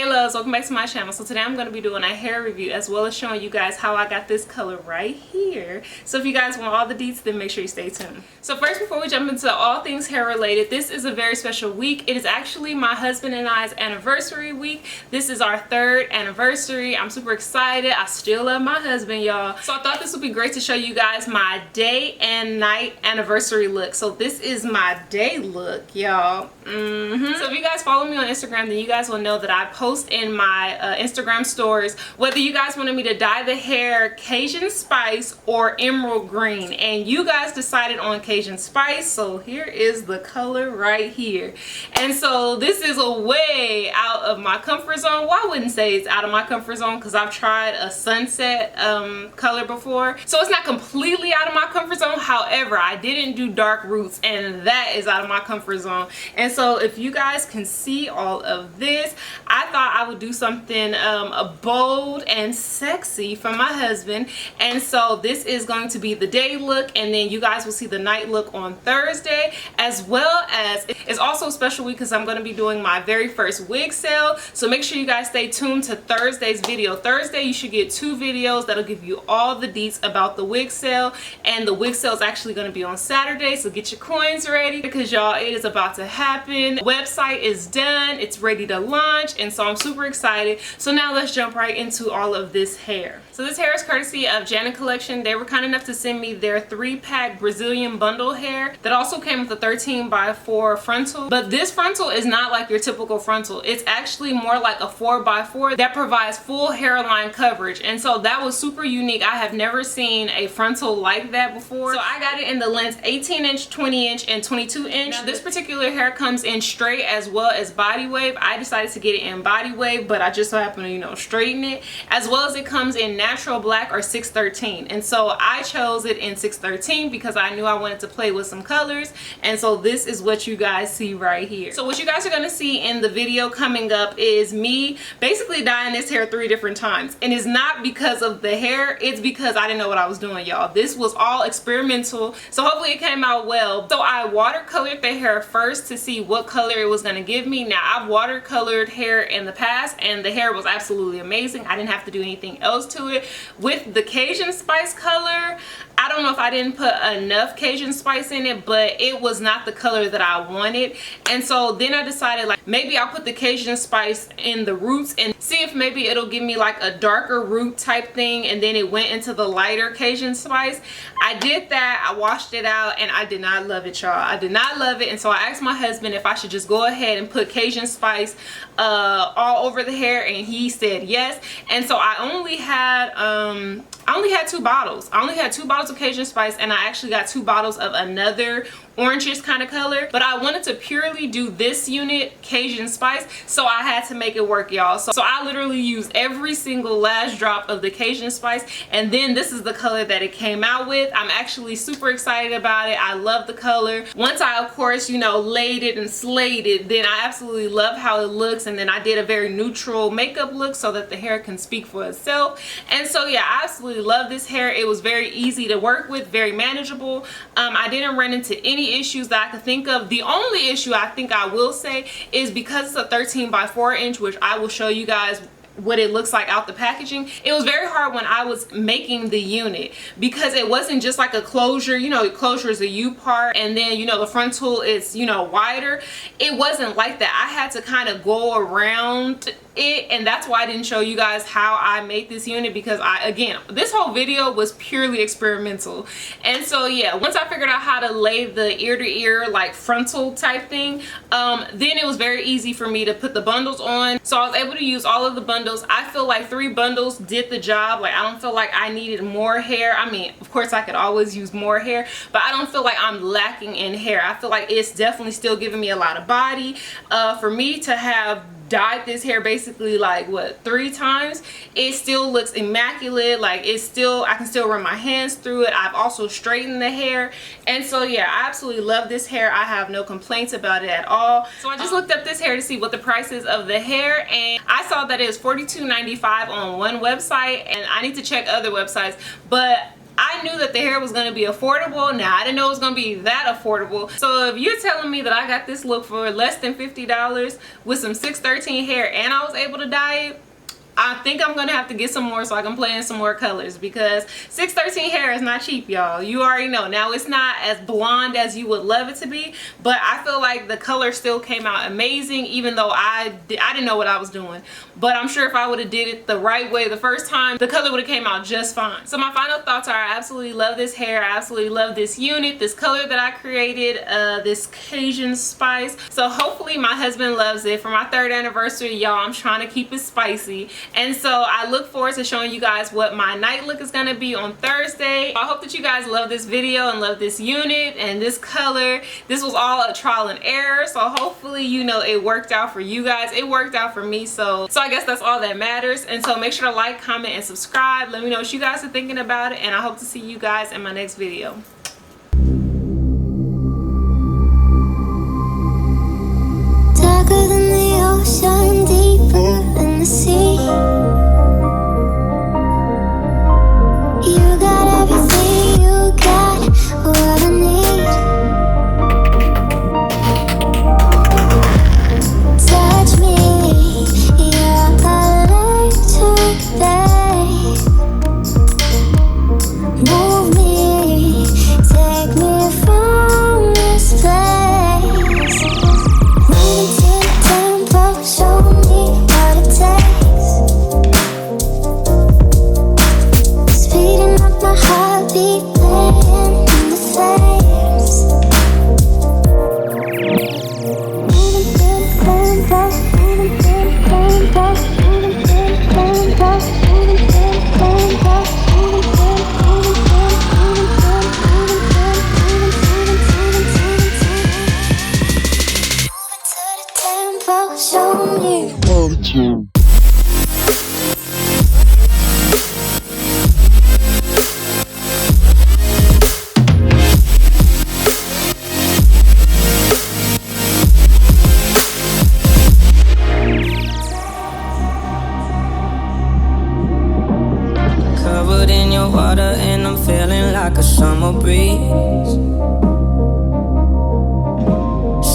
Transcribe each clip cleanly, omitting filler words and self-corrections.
Hey loves, welcome back to my channel. So today I'm going to be doing a hair review as well as showing you guys how I got this color right here. So if you guys want all the deets, then make sure you stay tuned. So first, before we jump into all things hair related, this is a very special week. It is actually my husband and I's anniversary week. This is our 3rd anniversary. I'm super excited. I still love my husband, y'all. So I thought this would be great to show you guys my day and night anniversary look. So this is my day look, y'all. So if you guys follow me on Instagram, then you guys will know that I post in my Instagram stories whether you guys wanted me to dye the hair Cajun Spice or emerald green, and you guys decided on Cajun Spice, so here is the color right here. And so this is a way out of my comfort zone. Well, I wouldn't say it's out of my comfort zone because I've tried a sunset color before, so it's not completely out of my comfort zone. However, I didn't do dark roots, and that is out of my comfort zone. And so if you guys can see all of this, I thought I would do something bold and sexy for my husband. And so this is going to be the day look, and then you guys will see the night look on Thursday, as well as it's also a special week because I'm going to be doing my very first wig sale. So make sure you guys stay tuned to Thursday's video. Thursday you should get 2 videos that'll give you all the deets about the wig sale, and the wig sale is actually going to be on Saturday, so get your coins ready because y'all, it is about to happen. The website is done, it's ready to launch, and so I'm super excited. So now let's jump right into all of this hair. So this hair is courtesy of Janet Collection. They were kind enough to send me their 3-pack Brazilian bundle hair that also came with a 13x4 frontal, but this frontal is not like your typical frontal. It's actually more like a 4x4 that provides full hairline coverage, and so that was super unique. I have never seen a frontal like that before. So I got it in the length 18-inch, 20-inch, and 22-inch. Now this particular hair comes in straight as well as body wave. I decided to get it in body wave, but I just so happen to, you know, straighten it, as well as it comes in natural black or 613, and so I chose it in 613 because I knew I wanted to play with some colors. And so this is what you guys see right here. So what you guys are going to see in the video coming up is me basically dyeing this hair 3 different times, and it's not because of the hair, it's because I didn't know what I was doing, y'all. This was all experimental, so hopefully it came out well. So I watercolored the hair first to see what color it was going to give me. Now I've watercolored hair in the past and the hair was absolutely amazing. I didn't have to do anything else to it. With the Cajun Spice color, I don't know if I didn't put enough Cajun Spice in it, but it was not the color that I wanted. And so then I decided, like, maybe I'll put the Cajun Spice in the roots and see if maybe it'll give me like a darker root type thing, and then it went into the lighter Cajun Spice. I did that, I washed it out, and I did not love it, y'all. I did not love it, and so I asked my husband if I should just go ahead and put Cajun Spice all over the hair, and he said yes. And so I only had 2 bottles. I only had 2 bottles of Cajun Spice, and I actually got 2 bottles of another orangish kind of color, but I wanted to purely do this unit Cajun Spice, so I had to make it work, y'all. So I literally used every single last drop of the Cajun Spice, and then this is the color that it came out with. I'm actually super excited about it. I love the color. Once I, of course, you know, laid it and slayed it, then I absolutely love how it looks, and then I did a very neutral makeup look so that the hair can speak for itself. And so yeah, I absolutely love this hair. It was very easy to work with, very manageable. I didn't run into any issues that I could think of. The only issue I think I will say is because it's a 13x4 inch, which I will show you guys what it looks like out the packaging. It was very hard when I was making the unit because it wasn't just like a closure. You know, closure is a U part, and then, you know, the frontal is, you know, wider. It wasn't like that. I had to kind of go around it, and that's why I didn't show you guys how I made this unit, because again, this whole video was purely experimental. And so yeah, once I figured out how to lay the ear to ear like frontal type thing, then it was very easy for me to put the bundles on. So I was able to use all of the bundles. I feel like 3 bundles did the job. Like, I don't feel like I needed more hair. I mean, of course I could always use more hair, but I don't feel like I'm lacking in hair. I feel like it's definitely still giving me a lot of body. For me to have dyed this hair basically like what, 3 times, it still looks immaculate. Like, it's still, I can still run my hands through it. I've also straightened the hair, and so yeah, I absolutely love this hair. I have no complaints about it at all. So I just looked up this hair to see what the price is of the hair, and I saw that it was $42.95 on one website, and I need to check other websites, but I knew that the hair was going to be affordable. Now, I didn't know it was going to be that affordable. So if you're telling me that I got this look for less than $50 with some 613 hair and I was able to dye it, I think I'm gonna have to get some more so I can play in some more colors, because 613 hair is not cheap, y'all. You already know. Now, it's not as blonde as you would love it to be, but I feel like the color still came out amazing, even though I didn't know what I was doing. But I'm sure if I would have did it the right way the first time, the color would have came out just fine. So my final thoughts are, I absolutely love this hair. I absolutely love this unit, this color that I created, this Cajun Spice. So hopefully my husband loves it. For my 3rd anniversary, y'all, I'm trying to keep it spicy. And so I look forward to showing you guys what my night look is going to be on Thursday. I hope that you guys love this video and love this unit and this color. This was all a trial and error, so hopefully, you know, it worked out for you guys. It worked out for me, so I guess that's all that matters. And so make sure to like, comment, and subscribe. Let me know what you guys are thinking about it, and I hope to see you guys in my next video. Darker than the ocean, deeper than the sea. You got everything, you got what I need. Touch me, you're electric, babe. Move me, take me from this place. Moving to the tempo, show me what it takes. Speeding up my heartbeat, playing in the flames. Moving to the tempo, moving to the tempo, moving to the tempo, moving to the tempo, moving to the tempo, show me. Covered in your water and I'm feeling like a summer breeze.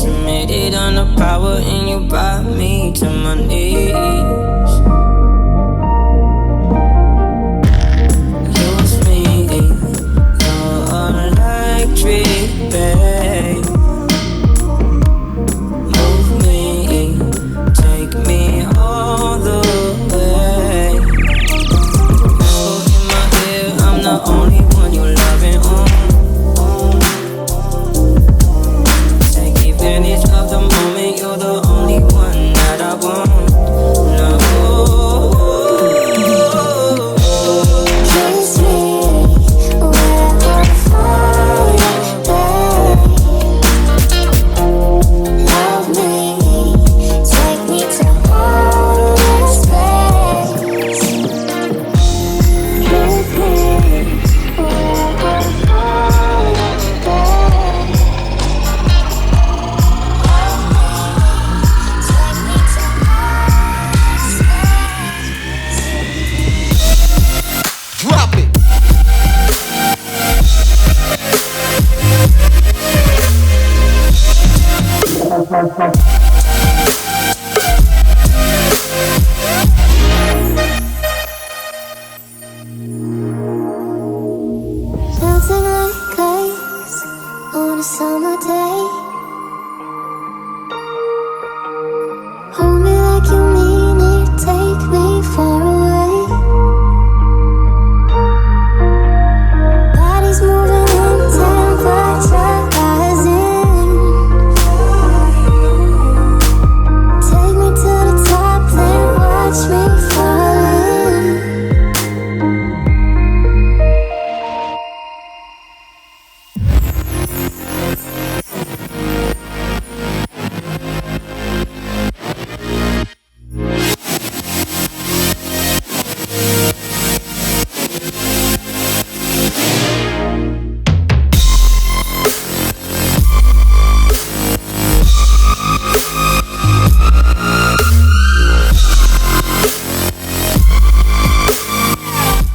Submitted under power and you brought me to my knees.